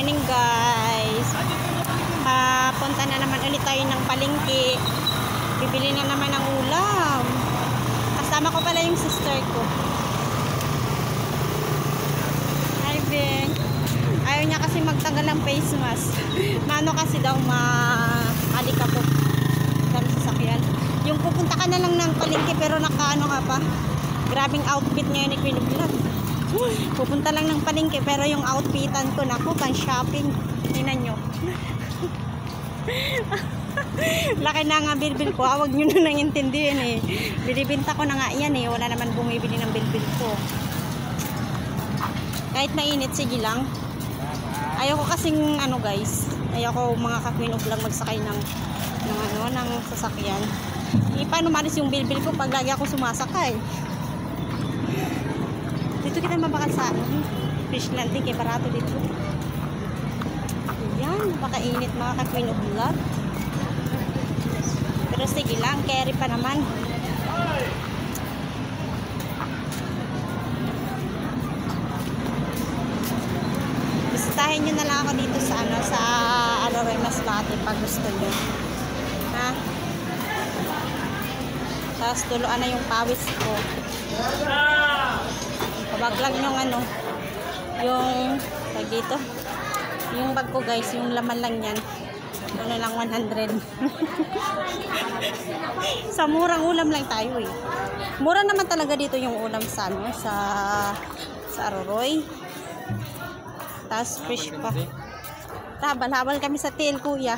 morning guys. Punta na naman ulit tayo ng palengke. Bibili na naman ng ulam. Kasama ko pala yung sister ko. Hi Beng. Ayaw niya kasi magtanggal ng face mask. Mano kasi daw maalikabok kami sasakyan. Yung pupunta ka na lang ng palengke pero nakaano ka pa. Grabing outfit ngayon ni Queen of Vlog. Pupunta lang ng palengke pero yung outfitan ko naku pang shopping. Tingnan nyo. Laki na nga bilbil ko. Huwag nyo na nang intindihin eh. Binibinta ko na nga yan eh. Wala naman bumibili ng bilbil ko. Kahit mainit, sige lang. Ayoko kasing ano guys. Ayoko mga ka-Queen of Vlog magsakay ng sasakyan. Paano malis yung bilbil ko pag lagi ako sumasakay? Dito kita mabakal sa fish landing kay barato dito. Yan, napakainit mga ka-Queen of Vlog. Pero sige lang, carry pa naman. Bisitahin nyo na lang ako dito sa Aloy Masbate pag gusto nyo. Ha? Tapos tuluan na yung pawis ko. Kabag lang yung yung tag dito. Yung bag ko guys, yung laman lang yan. Ano lang 100. Sa murang ulam lang tayo eh. Mura naman talaga dito yung ulam sa sa Aroroy. Tapos fish pa. Habal-habal kami sa tail kuya.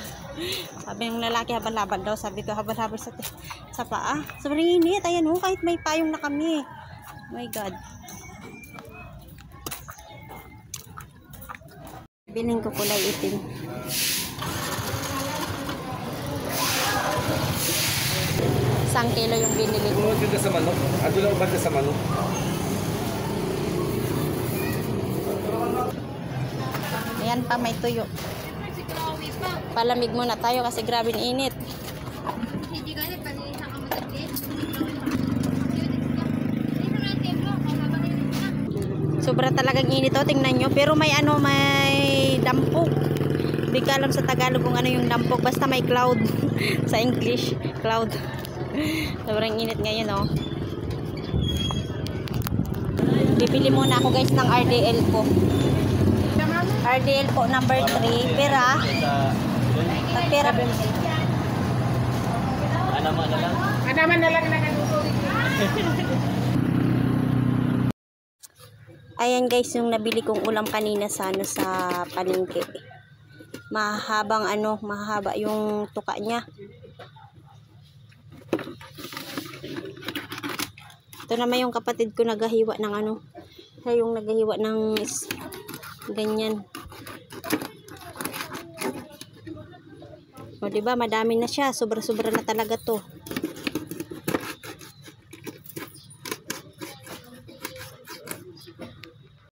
Sabi ng lalaki habal-habal daw. Sabi ko habal-habal sa paa. Sobrang init. Ayan oh, kahit may payong na kami. Oh my God. Biling ko kulay itim. Isang kilo yung binili ko. Maganda sa manok. Ado lang ba sa manok? Ayan pa, may tuyo. Palamig muna tayo kasi grabe init. Sobra talagang init oh, tingnan nyo. Pero may may dampog. Hindi ka alam sa Tagalog kung ano yung dampog. Basta may cloud. Sa English, cloud. Sobrang init ngayon oh. Bibili muna ako guys ng RDL po. RDL po number 3. Pera. Pera. Anaman na lang. Ayan guys, yung nabili kong ulam kanina sa palengke. Mahaba yung tuka niya. Ito naman yung kapatid ko naghahiwa ng siya yung naghahiwa ng ganyan. O diba, madami na siya. Sobra-sobra na talaga to.